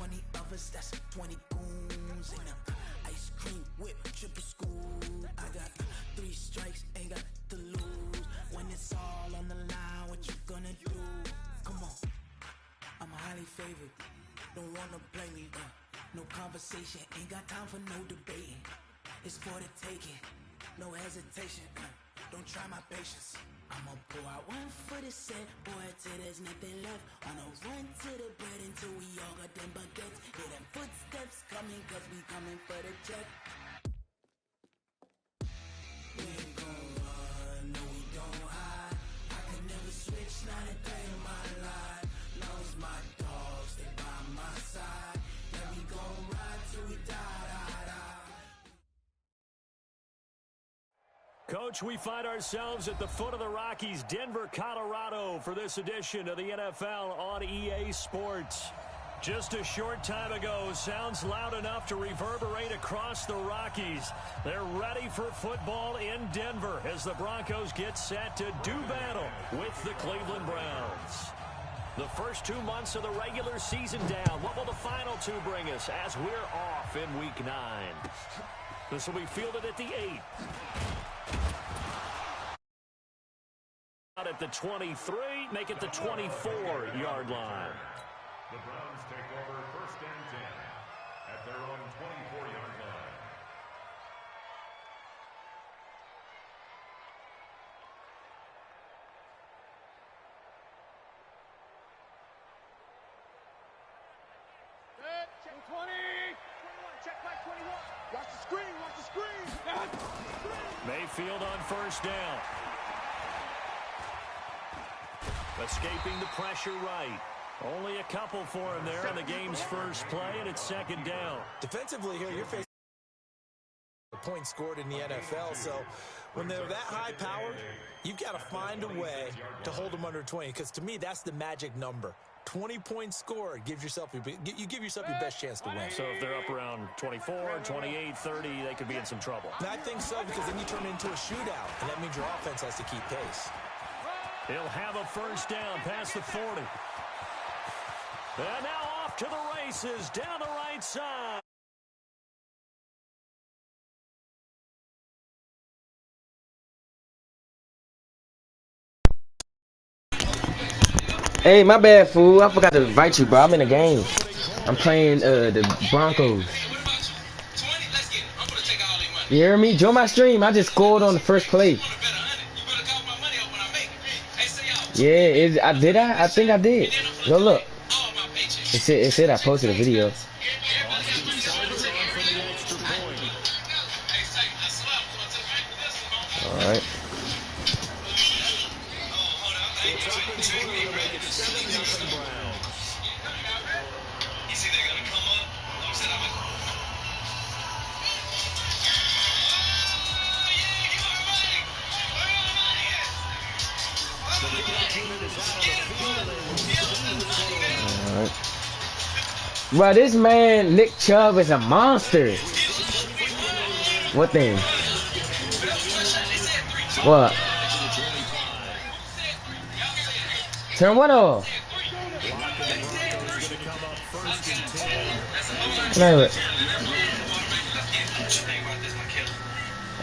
20 of us, that's 20 goons. And ice cream whip, triple school. I got 3 strikes, ain't got to lose. When it's all on the line, what you gonna do? Come on, I'm highly favored. Don't wanna blame me, no conversation, ain't got time for no debating. It's for the taking, no hesitation, don't try my patience. I'ma pull out 1 foot of set, boy, till there's nothing left. On a run to the bread until we all got them baguettes. Hear them footsteps coming, cause we coming for the check. We ain't gon' run, no we don't hide. I can never switch, not a day in my life. Lost my dogs, they by my side. Yeah, we gon' ride till we die. Coach, we find ourselves at the foot of the Rockies, Denver, Colorado, for this edition of the NFL on EA Sports. Just a short time ago, sounds loud enough to reverberate across the Rockies. They're ready for football in Denver as the Broncos get set to do battle with the Cleveland Browns. The first 2 months of the regular season down. What will the final 2 bring us as we're off in Week 9? This will be fielded at the 8. Out at the 23, make it the 24-yard line. The Browns take over 1st and 10 at their own 24-yard line. Check 20. 21, check back 21. Watch the screen, watch the screen. Mayfield on 1st down. Escaping the pressure right. Only a couple for him there on the game's first play, and it's 2nd down. Defensively here, you're facing points scored in the NFL, so when they're that high-powered, you've got to find a way to hold them under 20, because to me, that's the magic number. 20 points scored, you give yourself your best chance to win. So if they're up around 24, 28, 30, they could be in some trouble. And I think so, because then you turn it into a shootout, and that means your offense has to keep pace. He'll have a 1st down past the 40. And now off to the races down the right side. Hey, my bad, fool. I forgot to invite you, bro. I'm in the game. I'm playing the Broncos. You hear me? Join my stream. I just scored on the first play. Yeah, I think I did. Go look. It said I posted a video. All right. Bro, this man, Nick Chubb, is a monster. What thing? What? Turn what off?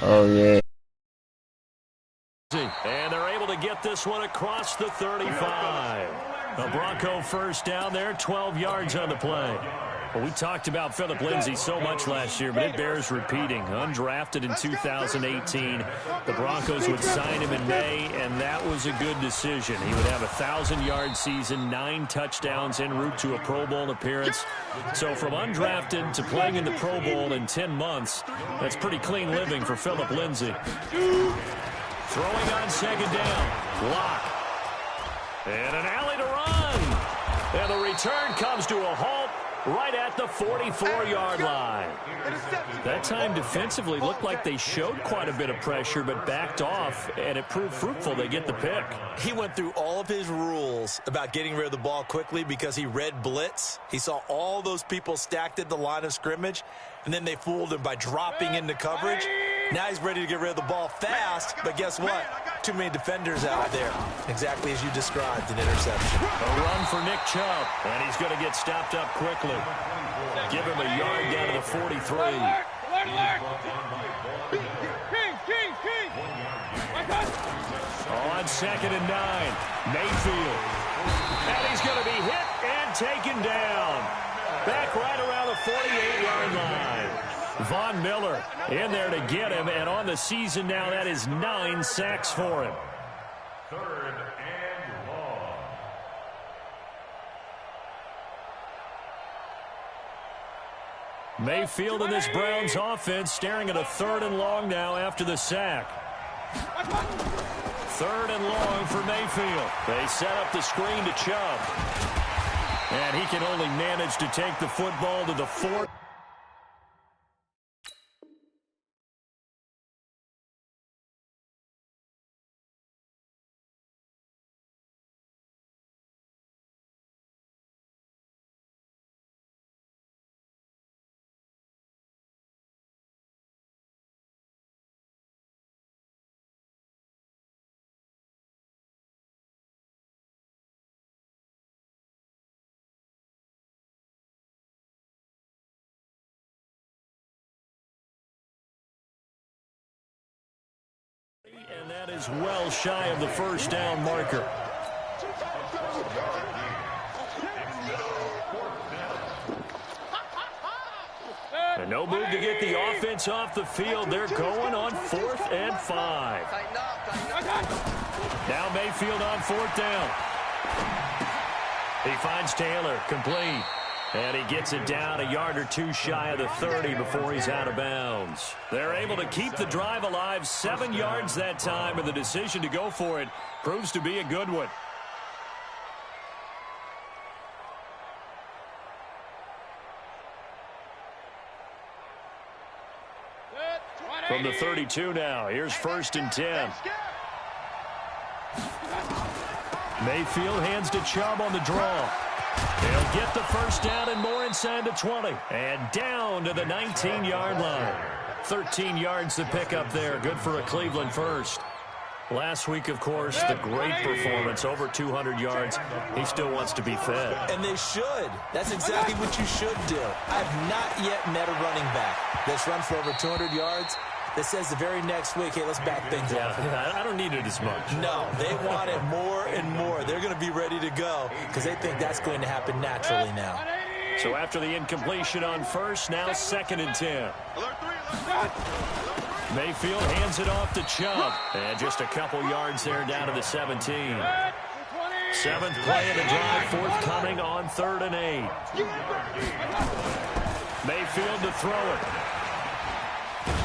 Oh, yeah. And they're able to get this one across the 35. A Bronco 1st down there, 12 yards on the play. Well, we talked about Phillip Lindsay so much last year, but it bears repeating. Undrafted in 2018, the Broncos would sign him in May, and that was a good decision. He would have a 1,000-yard season, 9 touchdowns en route to a Pro Bowl appearance. So from undrafted to playing in the Pro Bowl in 10 months, that's pretty clean living for Phillip Lindsay. Throwing on 2nd down. Block. And an alley to run. And the return comes to a halt right at the 44-yard line. That time defensively looked like they showed quite a bit of pressure but backed off, and it proved fruitful. They get the pick. He went through all of his rules about getting rid of the ball quickly because he read blitz. He saw all those people stacked at the line of scrimmage, and then they fooled him by dropping into coverage. Now he's ready to get rid of the ball fast, but guess what? Too many defenders out there. Exactly as you described, an interception. A run for Nick Chubb, and he's going to get stopped up quickly. Give him a yard down to the 43. On 2nd and 9, Mayfield. And he's going to be hit and taken down. Back right around the 48-yard line. Von Miller in there to get him, and on the season now, that is 9 sacks for him. 3rd and long. Mayfield and this Browns offense staring at a 3rd and long now after the sack. 3rd and long for Mayfield. They set up the screen to Chubb. And he can only manage to take the football to the 4th. And that is well shy of the first down marker. And no move to get the offense off the field. They're going on 4th and 5. Now Mayfield on 4th down. He finds Taylor, complete. And he gets it down a yard or two shy of the 30 before he's out of bounds. They're able to keep the drive alive, 7 yards that time, and the decision to go for it proves to be a good one. From the 32 now, here's 1st and 10. Mayfield hands to Chubb on the draw. He'll get the first down and more inside the 20. And down to the 19-yard line. 13 yards to pick up there. Good for a Cleveland first. Last week, of course, the great performance, over 200 yards. He still wants to be fed. And they should. That's exactly what you should do. I have not yet met a running back that's run for over 200 yards that says the very next week, hey, let's back things up. Yeah, I don't need it as much. No, they want it more and more. They're going to be ready to go because they think that's going to happen naturally now. So after the incompletion on 1st, now 2nd and 10. Mayfield hands it off to Chubb. And just a couple yards there down to the 17. 7th play of the drive, forthcoming on 3rd and 8. Mayfield to throw it.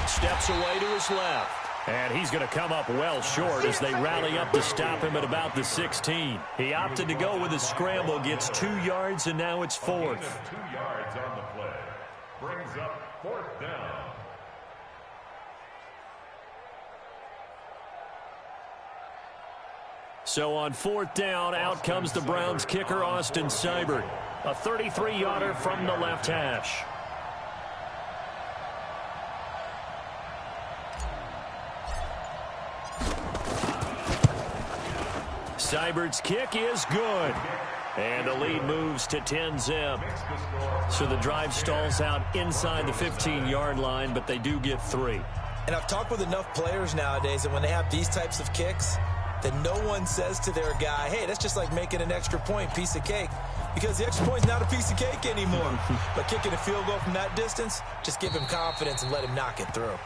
Steps away to his left. And he's going to come up well short as they rally up to stop him at about the 16. He opted to go with a scramble, gets 2 yards, and now it's 4th. 2 yards on the play. Brings up 4th down. So on 4th down, out comes the Browns kicker, Austin Seibert. A 33-yarder from the left hash. Seibert's kick is good. And the lead moves to 10-zip. So the drive stalls out inside the 15-yard line, but they do get 3. And I've talked with enough players nowadays that when they have these types of kicks, that no one says to their guy, hey, that's just like making an extra point, piece of cake. Because the extra point's not a piece of cake anymore. But kicking a field goal from that distance, just give him confidence and let him knock it through.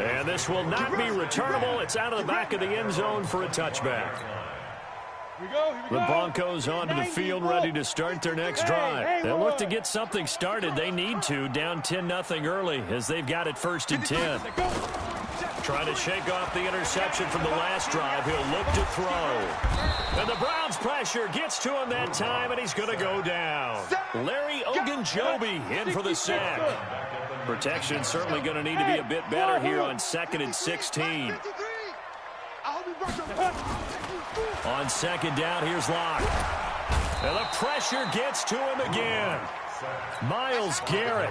And this will not be returnable. It's out of the back of the end zone for a touchback. The Broncos onto the field, ready to start their next drive. They'll look to get something started. They need to, down 10-0 early, as they've got it 1st and 10. Trying to shake off the interception from the last drive. He'll look to throw. And the Browns pressure gets to him that time, and he's going to go down. Larry Ogunjobi in for the sack. Protection certainly going to need to be a bit better here on 2nd and 16. On 2nd down, here's Locke. And the pressure gets to him again. Myles Garrett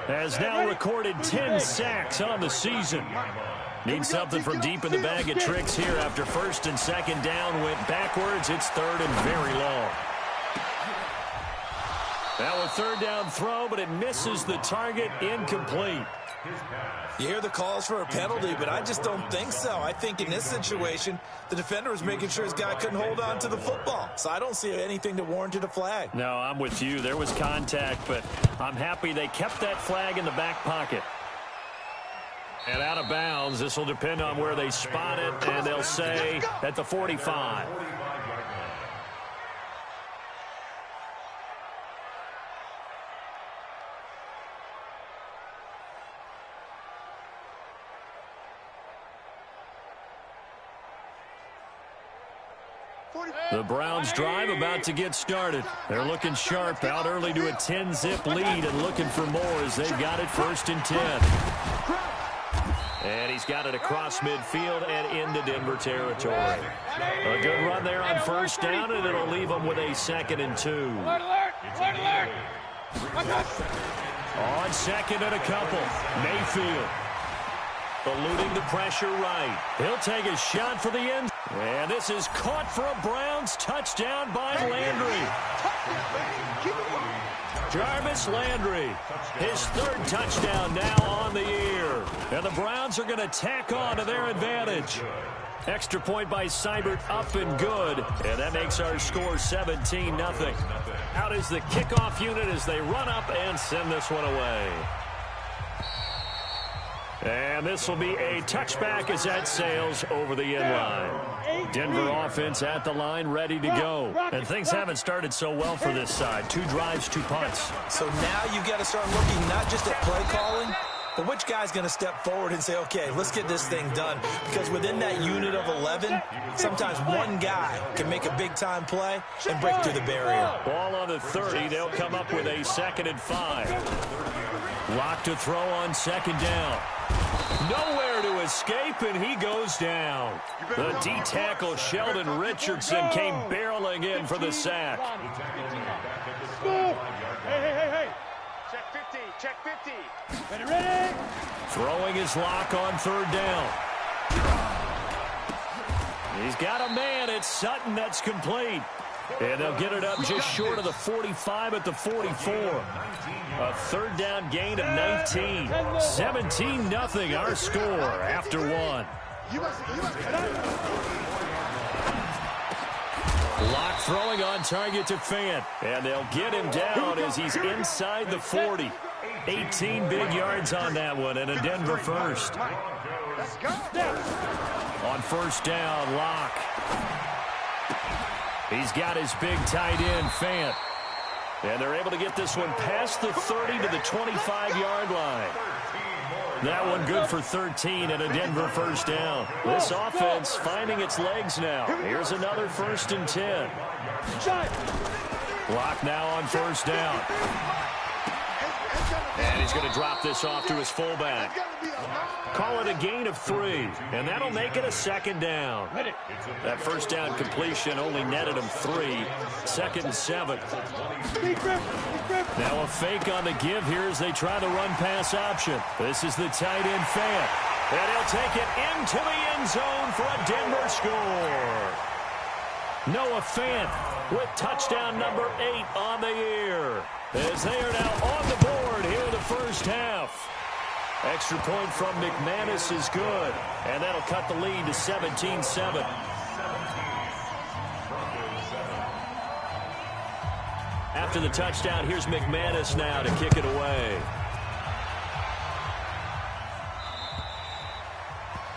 has now recorded 10 sacks on the season. Needs something from deep in the bag of tricks here after first and second down went backwards. It's third and very long. Now a third down throw, but it misses the target, incomplete. You hear the calls for a penalty, but I just don't think so. I think in this situation, the defender was making sure his guy couldn't hold on to the football. So I don't see anything that warranted a flag. No, I'm with you. There was contact, but I'm happy they kept that flag in the back pocket. And out of bounds, this will depend on where they spot it, and they'll say at the 45. The Browns drive about to get started. They're looking sharp, out early to a 10-zip lead and looking for more as they've got it first and 10. And he's got it across midfield and into Denver territory. A good run there on first down, and it'll leave them with a 2nd and 2. On second and a couple, Mayfield. Eluding the pressure right. He'll take a shot for the end. And this is caught for a Browns touchdown by Landry. Jarvis Landry, his 3rd touchdown now on the year. And the Browns are going to tack on to their advantage. Extra point by Seibert, up and good. And that makes our score 17-0. Out is the kickoff unit as they run up and send this one away. And this will be a touchback as that sails over the end line. Denver offense at the line, ready to go. And things haven't started so well for this side. 2 drives, 2 punts. So now you've got to start looking not just at play calling, but which guy's going to step forward and say, okay, let's get this thing done. Because within that unit of 11, sometimes one guy can make a big-time play and break through the barrier. Ball on the 30. They'll come up with a 2nd and 5. Lock to throw on 2nd down. Nowhere to escape, and he goes down. The D-tackle Sheldon Richardson came barreling in for the sack. Hey. Check 50. Ready? Throwing his lock on 3rd down. He's got a man. It's Sutton that's complete. And they'll get it up just short of the 45 at the 44. A 3rd down gain of 19. 17-0 our score after 1. Lock throwing on target to Fant. And they'll get him down as he's inside the 40. 18 big yards on that one and a Denver first. On first down, Lock. He's got his big tight end, Fant. And they're able to get this one past the 30 to the 25-yard line. That one good for 13 and a Denver first down. This offense finding its legs now. Here's another 1st and 10. Lock now on first down. And he's going to drop this off to his fullback. Call it a gain of 3, and that'll make it a 2nd down. That first down completion only netted him 3. 2nd and 7. Now a fake on the give here as they try the run-pass option. This is the tight end Fant. And he'll take it into the end zone for a Denver score. Noah Fant with touchdown number 8 on the year. As they are now on the board here in the first half. Extra point from McManus is good. And that'll cut the lead to 17-7. After the touchdown, here's McManus now to kick it away.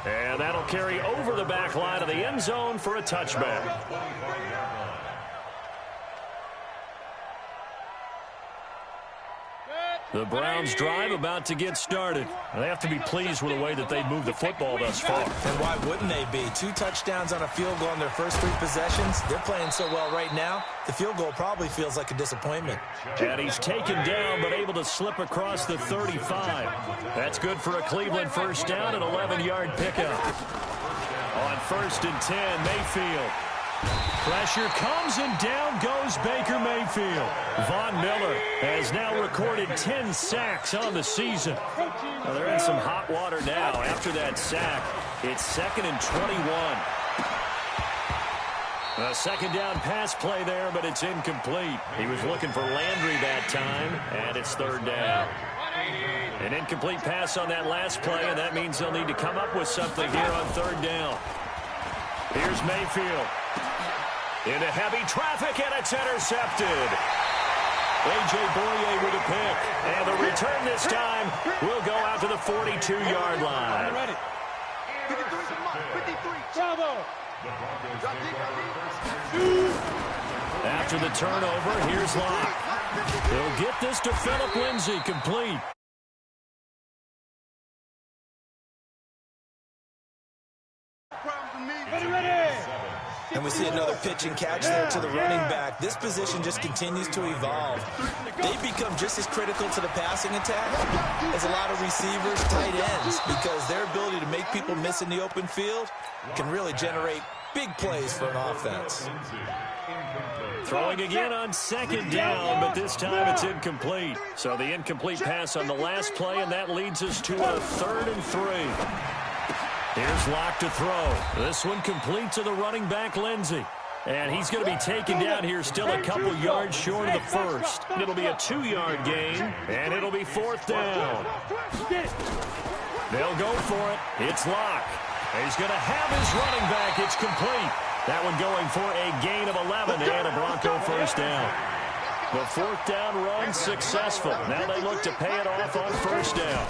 And that'll carry over the back line of the end zone for a touchback. The Browns drive about to get started. They have to be pleased with the way that they've moved the football thus far. And why wouldn't they be? 2 touchdowns on a field goal in their first 3 possessions. They're playing so well right now, the field goal probably feels like a disappointment. And he's taken down but able to slip across the 35. That's good for a Cleveland first down and 11-yard pickup. On 1st and 10, Mayfield. Pressure comes, and down goes Baker Mayfield. Von Miller has now recorded 10 sacks on the season. Well, they're in some hot water now. After that sack, it's 2nd and 21. A second down pass play there, but it's incomplete. He was looking for Landry that time, and it's 3rd down. An incomplete pass on that last play, and that means they'll need to come up with something here on 3rd down. Here's Mayfield. Into heavy traffic, and it's intercepted. A.J. Boye with a pick. And the return this time will go out to the 42-yard line. 53. Bravo. After the turnover, here's Locke. He'll get this to Philip Lindsay, complete. And we see another pitch and catch there to the running back. This position just continues to evolve. They become just as critical to the passing attack as a lot of receivers, tight ends, because their ability to make people miss in the open field can really generate big plays for an offense. Throwing again on 2nd down, but this time it's incomplete. So the incomplete pass on the last play, and that leads us to a 3rd and 3. Here's Locke to throw. This one complete to the running back, Lindsay. And he's going to be taken down here still a couple yards short of the first. It'll be a 2-yard gain, and it'll be 4th down. They'll go for it. It's Locke. He's going to have his running back. It's complete. That one going for a gain of 11 and a Bronco 1st down. The 4th down run successful. Now they look to pay it off on 1st down.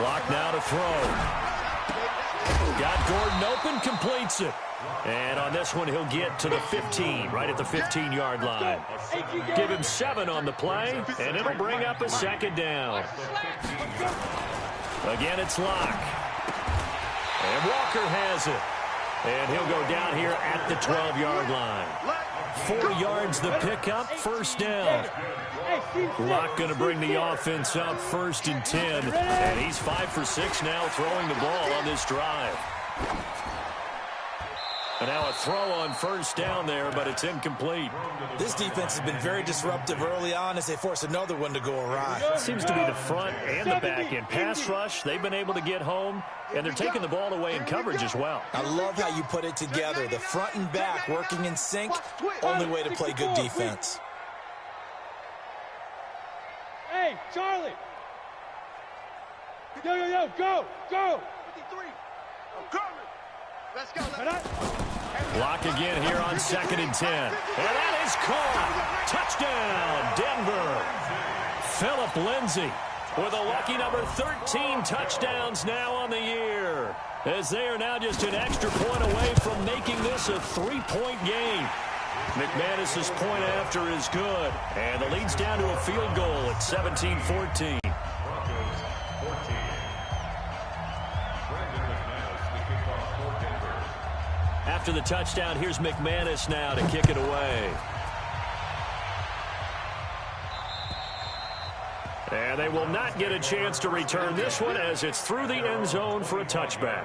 Locke now to throw. Got Gordon open, completes it. And on this one, he'll get to the 15, right at the 15-yard line. Give him 7 on the play, and it'll bring up a 2nd down. Again, it's Locke. And Walker has it. And he'll go down here at the 12-yard line. 4 yards the pickup, 1st down. Locke going to bring the offense up 1st and 10. And he's 5 for 6 now throwing the ball on this drive. And now a throw on 1st down there, but it's incomplete. This defense has been very disruptive early on as they force another one to go awry. It seems to be the front and the back end. Pass rush, they've been able to get home, and they're taking the ball away in coverage as well. I love how you put it together. The front and back working in sync, only way to play good defense. Hey, Charlie. Yo, go. 53. I'm coming. Let's go. Block again here on 2nd and 10. And that is caught. Touchdown, Denver. Philip Lindsay with a lucky number 13 touchdowns now on the year, as they are now just an extra point away from making this a 3-point game. McManus's point after is good, and the lead's down to a field goal at 17-14. After the touchdown, here's McManus now to kick it away. And they will not get a chance to return this one as it's through the end zone for a touchback.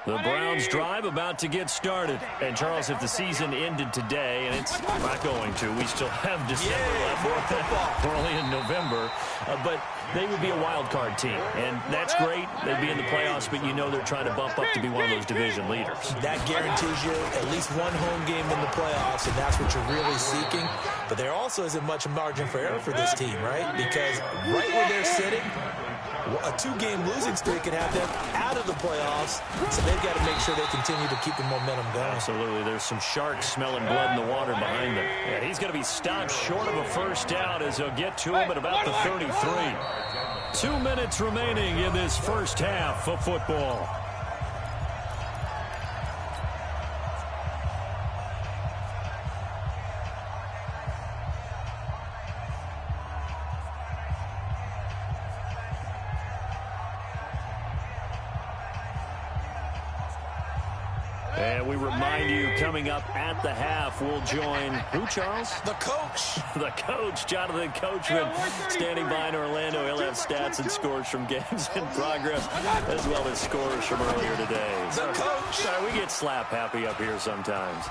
The Browns drive about to get started. And, Charles, if the season ended today, and it's not going to, we still have December left. We're only in November. But they would be a wild card team. And that's great. They'd be in the playoffs, but you know they're trying to bump up to be one of those division leaders. That guarantees you at least one home game in the playoffs, and that's what you're really seeking. But there also isn't much margin for error for this team, right? Because right where they're sitting, a 2-game losing streak could have them out of the playoffs, so they've got to make sure they continue to keep the momentum going. Absolutely. There's some sharks smelling blood in the water behind them. And he's going to be stopped short of a first down as they'll get to him at about the 33. 2 minutes remaining in this first half of football. remind you, coming up at the half, we'll join who, Charles? The coach. The coach, Jonathan Coachman, standing by in Orlando. He'll have stats and scores from games in progress, as well as scores from earlier today. The coach. Sorry, we get slap happy up here sometimes.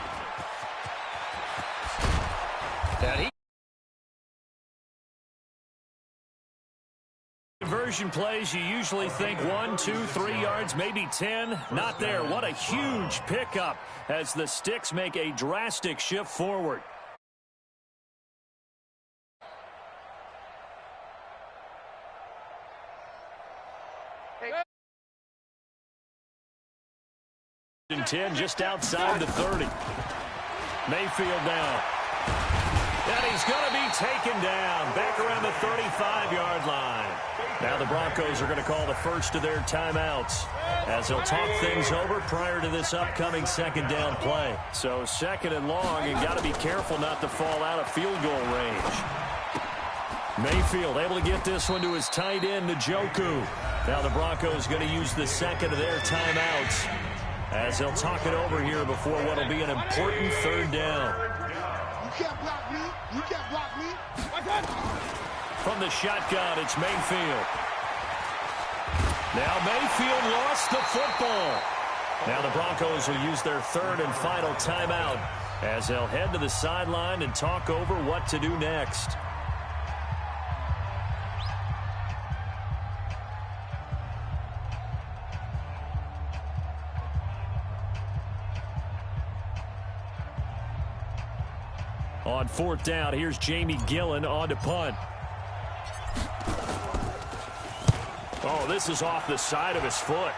Conversion plays, you usually think 1, 2, 3 yards, maybe 10. Not there. What a huge pickup as the Sticks make a drastic shift forward. And 10 just outside the 30. Mayfield down. And he's going to be taken down back around the 35-yard line. Now the Broncos are going to call the first of their timeouts as they'll talk things over prior to this upcoming second down play. So second and long, and got to be careful not to fall out of field goal range. Mayfield able to get this one to his tight end, Njoku. Now the Broncos going to use the second of their timeouts as they'll talk it over here before what will be an important third down. You can't block me. You can't block me. From the shotgun, it's Mayfield. Now Mayfield lost the football. Now the Broncos will use their third and final timeout as they'll head to the sideline and talk over what to do next. On fourth down, here's Jamie Gillen on to punt. Oh, this is off the side of his foot.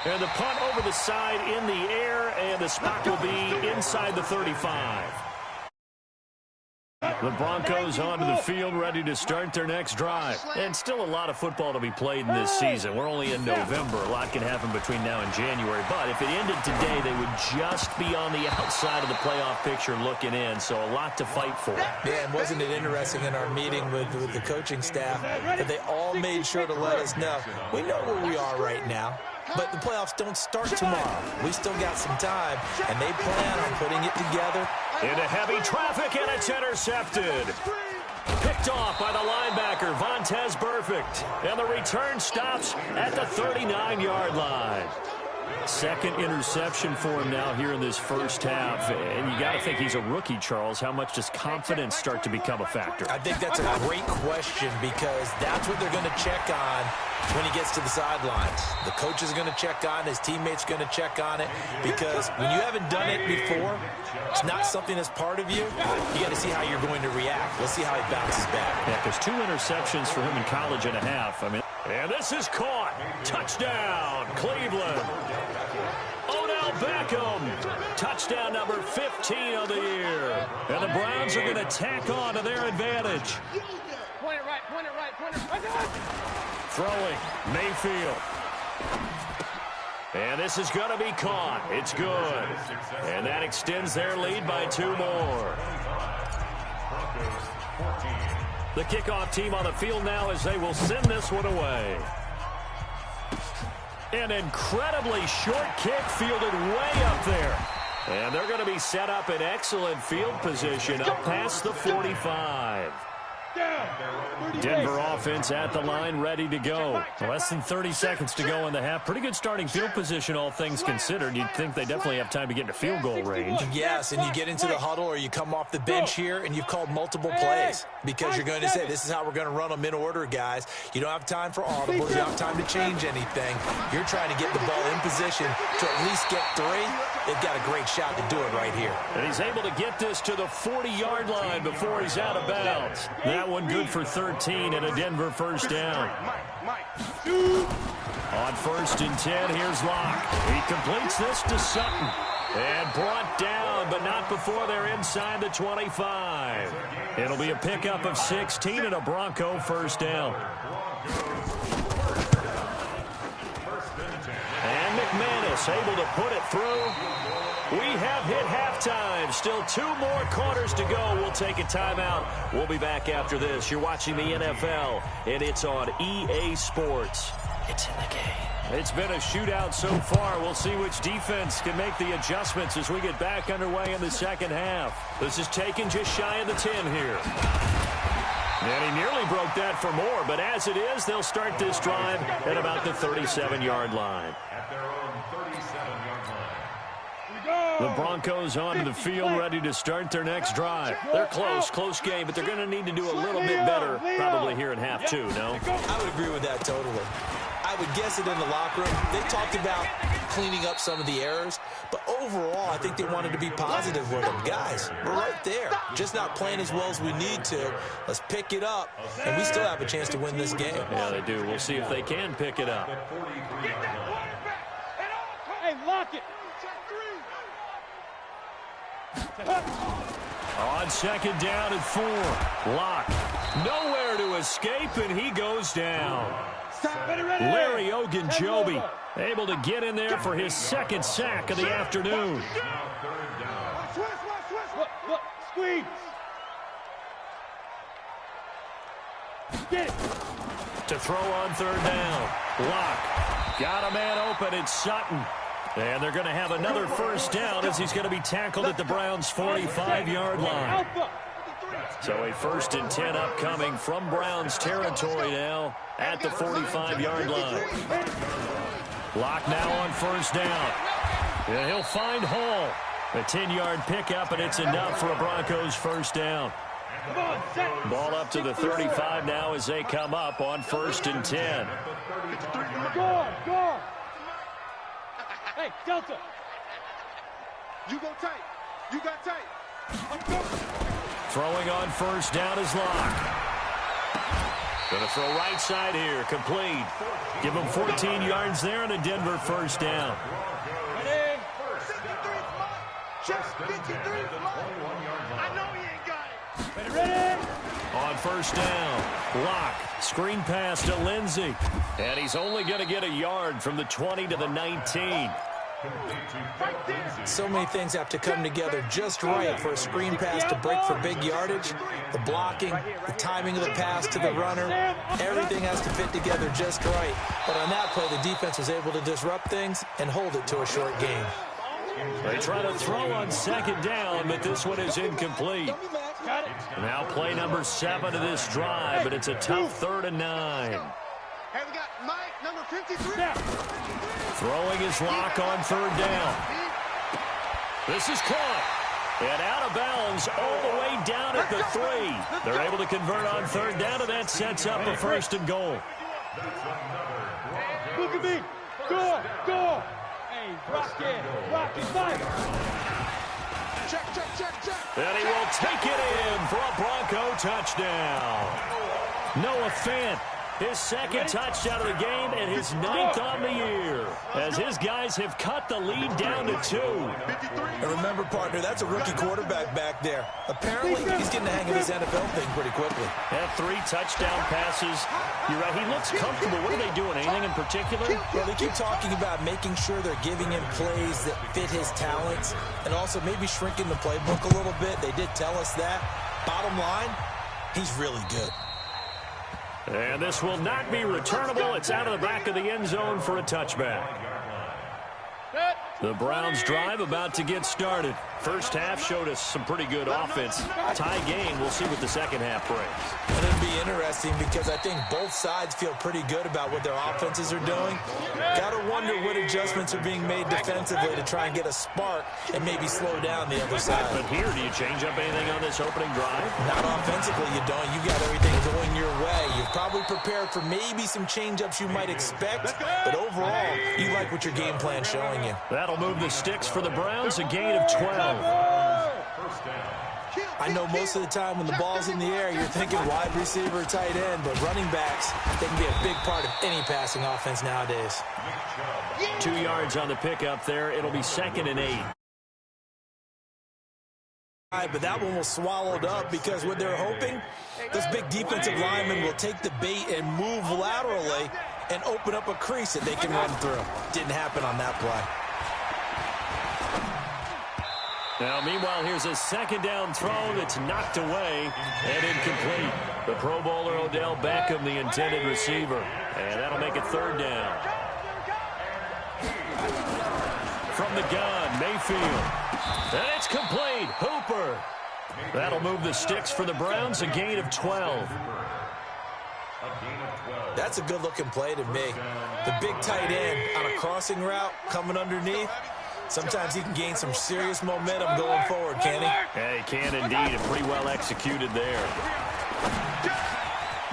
And the punt over the side in the air, and the spot will be inside the 35. The Broncos onto the field, ready to start their next drive. And still a lot of football to be played in this season. We're only in November. A lot can happen between now and January. But if it ended today, they would just be on the outside of the playoff picture looking in. So a lot to fight for. Yeah, and wasn't it interesting in our meeting with the coaching staff that they all made sure to let us know, we know where we are right now. But the playoffs don't start tomorrow. We still got some time, and they plan on putting it together. Into heavy traffic, and it's intercepted. Picked off by the linebacker, Vontaze Burfict. And the return stops at the 39-yard line. Second interception for him now here in this first half. And you got to think he's a rookie, Charles. How much does confidence start to become a factor? I think that's a great question because that's what they're going to check on when he gets to the sidelines. The coach is going to check on, his teammates are going to check on it, because when you haven't done it before, it's not something that's part of you. You got to see how you're going to react. Let's see how he bounces back. Yeah, because 2 interceptions for him in college and a half. I mean, and this is caught. Touchdown, Cleveland. Odell Beckham. Touchdown number 15 of the year. And the Browns are going to tack on to their advantage. Point it right, point it right, point it right. Throwing, Mayfield. And this is going to be caught. It's good. And that extends their lead by 2 more. The kickoff team on the field now as they will send this one away. An incredibly short kick fielded way up there. And they're going to be set up in excellent field position up past the 45. Denver offense at the line, ready to go. Less than 30 seconds to go in the half. Pretty good starting field position, all things considered. You'd think they definitely have time to get into field goal range. Yes, and you get into the huddle or you come off the bench here and you've called multiple plays because you're going to say, this is how we're going to run them in order, guys. You don't have time for audibles. You don't have time to change anything. You're trying to get the ball in position to at least get 3. They've got a great shot to do it right here. And he's able to get this to the 40-yard line before he's out of bounds. That one good for 13 and a Denver first down. On first and 10, here's Locke. He completes this to Sutton. And brought down, but not before they're inside the 25. It'll be a pickup of 16 and a Bronco first down. And McManus able to put it through. We have hit halftime. Still 2 more quarters to go. We'll take a timeout. We'll be back after this. You're watching the NFL, and it's on EA Sports. It's in the game. It's been a shootout so far. We'll see which defense can make the adjustments as we get back underway in the second half. This is taken just shy of the 10 here. And he nearly broke that for more, but as it is, they'll start this drive at about the 37-yard line. At their own 37-yard line. The Broncos onto the field, ready to start their next drive. They're close game, but they're going to need to do a little bit better probably here in half two, no? I would agree with that totally. I would guess it in the locker room. They talked about cleaning up some of the errors, but overall, I think they wanted to be positive with them. Guys, we're right there. Just not playing as well as we need to. Let's pick it up, and we still have a chance to win this game. Yeah, they do. We'll see if they can pick it up. Hey, lock it. On second down and 4. Lock. Nowhere to escape, and he goes down. Larry Ogunjobi able to get in there for his second sack of the afternoon. Look, squeeze. Get it. To throw on third down. Lock. Got a man open. It's Sutton. And they're going to have another first down as he's going to be tackled at the Browns' 45-yard line. So a 1st and 10 upcoming from Browns territory now at the 45-yard line. Lock now on first down. And he'll find Hall. A 10-yard pickup, and it's enough for a Broncos first down. Ball up to the 35 now as they come up on 1st and 10. Go. Hey, Delta. You go tight. You got tight. Throwing on first down is Lock. Going to throw right side here. Complete. Give him 14 yards there and a Denver first down. Ready? Just 53. I know he ain't got it. Ready? On first down, Lock. Screen pass to Lindsey. And he's only going to get a yard from the 20 to the 19. So many things have to come together just right for a screen pass to break for big yardage. The blocking, the timing of the pass to the runner, everything has to fit together just right. But on that play, the defense was able to disrupt things and hold it to a short game. They try to throw on second down, but this one is incomplete. Now play number 7 of this drive, but it's a tough 3rd and 9. Hey, we got Mike, number 53. Throwing his Lock on third down. This is caught. And out of bounds all the way down at the 3. They're able to convert on third down, and that sets up a 1st and goal. Look at me. Go. Hey, rock it, Mike. Check. And he will take it in for a Bronco touchdown. Noah Fant, his second touchdown of the game and his 9th on the year, as his guys have cut the lead down to 2. And remember, partner, that's a rookie quarterback back there. Apparently, he's getting the hang of his NFL thing pretty quickly. Had 3 touchdown passes. You're right, he looks comfortable. What are they doing? Anything in particular? Well, they keep talking about making sure they're giving him plays that fit his talents and also maybe shrinking the playbook a little bit. They did tell us that. Bottom line, he's really good. And this will not be returnable. It's out of the back of the end zone for a touchback. The Browns drive about to get started. First half showed us some pretty good offense. Tie game. We'll see what the second half brings. And it'll be interesting because I think both sides feel pretty good about what their offenses are doing. Got to wonder what adjustments are being made defensively to try and get a spark and maybe slow down the other side. But here, do you change up anything on this opening drive? Not offensively, you don't. You got everything going your way. You've probably prepared for maybe some change-ups you might expect, but overall, you like what your game plan's showing you. That'll move the sticks for the Browns, a gain of 12. I know most of the time when the ball's in the air, you're thinking wide receiver or tight end, but running backs, they can be a big part of any passing offense nowadays. 2 yards on the pickup there. It'll be 2nd and 8. But that one was swallowed up because what they're hoping, those big defensive linemen will take the bait and move laterally and open up a crease that they can run through. Didn't happen on that play. Now, meanwhile, here's a second down throw that's knocked away and incomplete. The Pro Bowler Odell Beckham, the intended receiver. And that'll make it third down. From the gun, Mayfield. And it's complete. Hooper. That'll move the sticks for the Browns, a gain of 12. That's a good-looking play to me. The big tight end on a crossing route coming underneath. Sometimes he can gain some serious momentum going forward, can he? Yeah, he can indeed, and pretty well executed there.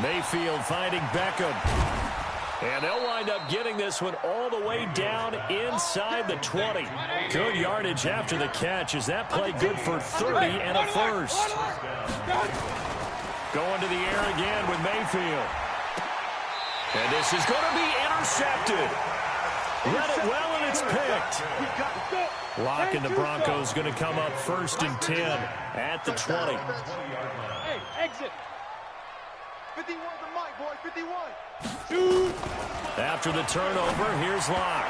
Mayfield finding Beckham. And they'll wind up getting this one all the way down inside the 20. Good yardage after the catch. Is that play good for 30 and a first? Going to the air again with Mayfield. And this is going to be intercepted. Read it well, and it's picked. Lock and the Broncos going to come up first and 10 at the 20. Hey, exit. 51 to Mike, boy, 51. After the turnover, here's Locke.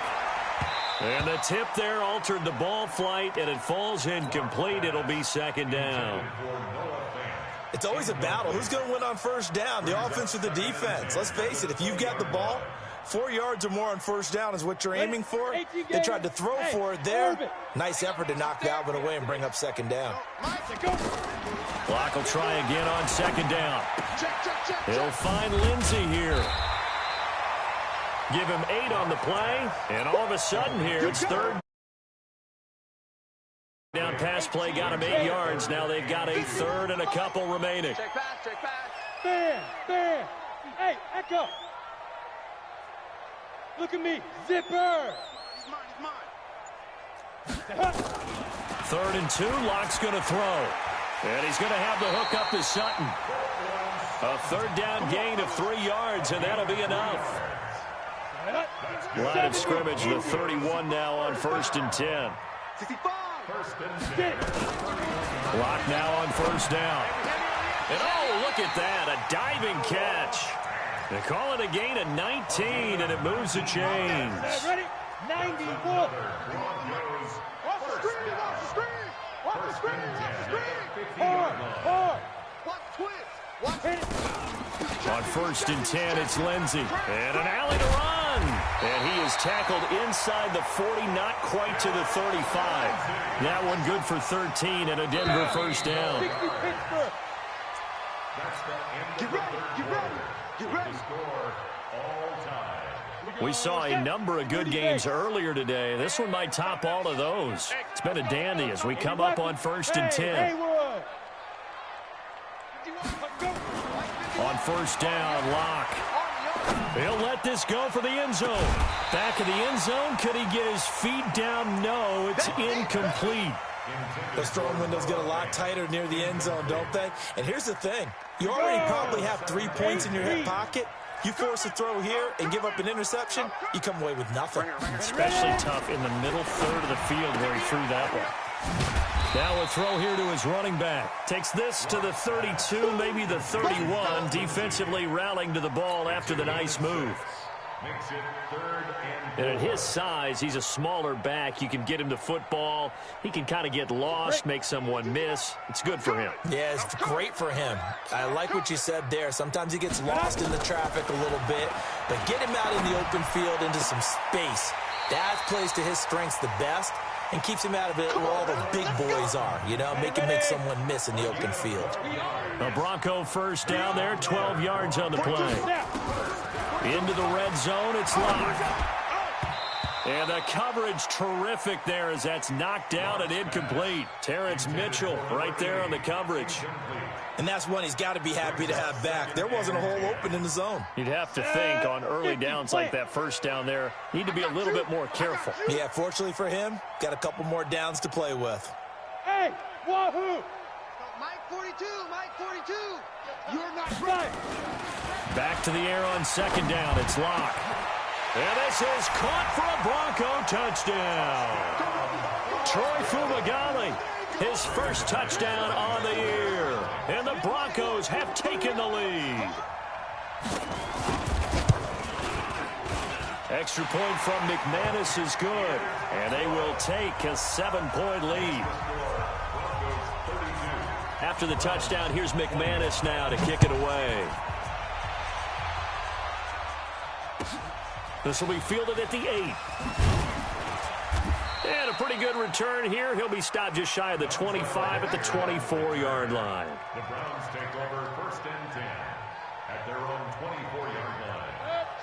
And the tip there altered the ball flight, and it falls incomplete. It'll be second down. It's always a battle. Who's going to win on first down, the offense or the defense? Let's face it, if you've got the ball, 4 yards or more on first down is what you're aiming for. They tried to throw for it there. Nice effort to knock Dalvin away and bring up second down. Locke will try again on second down. He'll find Lindsey here. Give him 8 on the play, and all of a sudden here, it's third down. Pass play got him 8 yards. Now they've got a third and a couple remaining. Check back. Bam. Hey, Echo. Look at me. Zipper. He's mine. 3rd and 2. Locke's going to throw. And he's going to have the hook up to Sutton. A third down gain of 3 yards, and that'll be enough. Line of scrimmage, the 31 now on 1st and 10. 65. Locke now on first down. And oh, look at that, a diving catch. They call it a gain of 19, and it moves the chains. Ready? 94. Watch the screen. Hard. Watch twist. Watch it. On 1st and 10, it's Lindsey. And an alley to run. And he is tackled inside the 40, not quite to the 35. That one good for 13 and a Denver first down. Get ready. We saw a number of good games earlier today. This one might top all of those. It's been a dandy as we come up on 1st and 10. On first down, Locke. He'll let this go for the end zone. Back in the end zone, could he get his feet down? No, it's incomplete. Those throwing windows get a lot tighter near the end zone, don't they? And here's the thing. You already probably have 3 points in your hip pocket. You force a throw here and give up an interception, you come away with nothing. Especially tough in the middle third of the field where he threw that one. Now a throw here to his running back. Takes this to the 32, maybe the 31. Defensively rallying to the ball after the nice move. And at his size, he's a smaller back. You can get him the football. He can kind of get lost, make someone miss. It's good for him. Yeah, it's great for him. I like what you said there. Sometimes he gets lost in the traffic a little bit, but get him out in the open field into some space. That plays to his strengths the best and keeps him out of it where all the big boys are, you know, make someone miss in the open field. A Bronco first down there, 12 yards on the play. Into the red zone, it's Locke. And the coverage terrific there as that's knocked down and incomplete. Terrence Mitchell right there on the coverage. And that's one he's got to be happy to have back. There wasn't a hole open in the zone. You'd have to think on early downs like that first down there, need to be a little bit more careful. Yeah, fortunately for him, got a couple more downs to play with. Hey, wahoo! Mike 42, you're not Right. Back to the air on second down, it's Locke. And this is caught for a Bronco touchdown. Troy Fumagalli, his first touchdown on the year. And the Broncos have taken the lead. Extra point from McManus is good. And they will take a 7-point lead. After the touchdown, here's McManus now to kick it away. This will be fielded at the 8. And a pretty good return here. He'll be stopped just shy of the 25 at the 24-yard line. The Browns take over 1st and 10 at their own 24-yard line.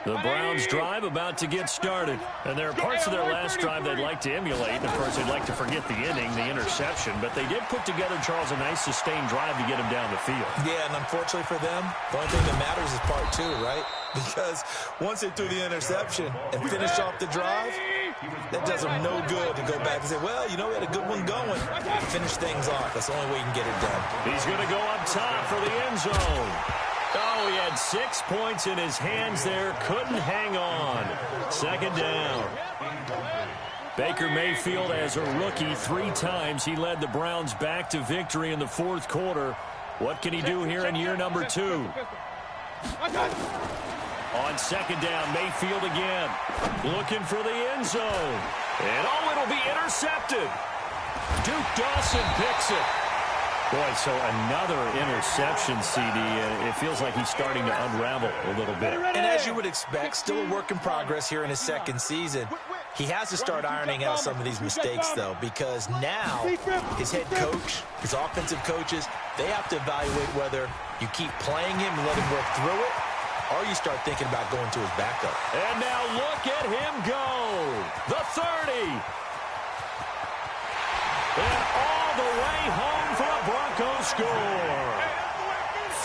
The Browns drive about to get started. And there are parts of their last drive they'd like to emulate. And, of course, they'd like to forget the inning, the interception. But they did put together, Charles, a nice sustained drive to get him down the field. Yeah, and unfortunately for them, the only thing that matters is part 2, right? Because once they threw the interception and finished off the drive, that does them no good to go back and say, well, you know, we had a good one going. Finish things off. That's the only way you can get it done. He's going to go up top for the end zone. Oh, he had 6 points in his hands there. Couldn't hang on. 2nd down. Baker Mayfield, as a rookie, 3 times he led the Browns back to victory in the 4th quarter. What can he do here in year number 2? On 2nd down, Mayfield again. Looking for the end zone. And, oh, it'll be intercepted. Duke Dawson picks it. Boy, so another interception, CD. It feels like he's starting to unravel a little bit. And as you would expect, still a work in progress here in his 2nd season. He has to start ironing out some of these mistakes, though, because now his head coach, his offensive coaches, they have to evaluate whether you keep playing him and let him work through it, or you start thinking about going to his backup. And now look at him go. The 30. And all the way home for a Broncos score.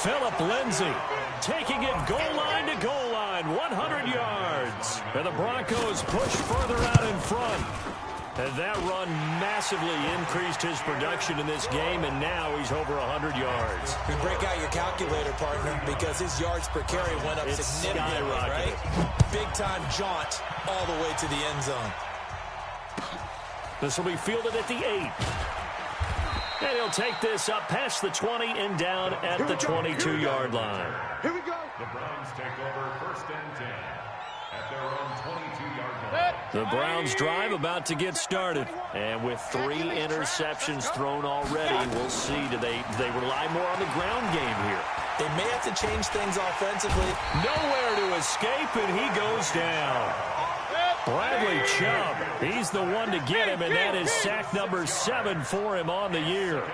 Philip Lindsay taking it goal line to goal line, 100 yards. And the Broncos push further out in front. And that run massively increased his production in this game, and now he's over 100 yards. You break out your calculator, partner, because his yards per carry went up significantly, right? Big-time jaunt all the way to the end zone. This will be fielded at the 8. And he'll take this up past the 20 and down at the 22-yard line. Here we go. The Browns take over 1st and 10 at their own 22-yard line. The Browns drive about to get started. And with 3 interceptions thrown already, we'll see. Do they rely more on the ground game here? They may have to change things offensively. Nowhere to escape, and he goes down. Bradley Chubb, he's the one to get him, and that is sack number 7 for him on the year.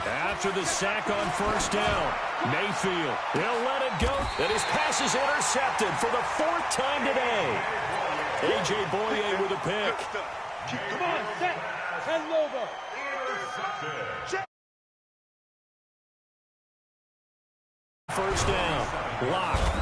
After the sack on 1st down, Mayfield, he'll let it go. And his pass is intercepted for the 4th time today. A.J. Boye with a pick. Come on, set. Head over. Intercepted. 1st down. Lock.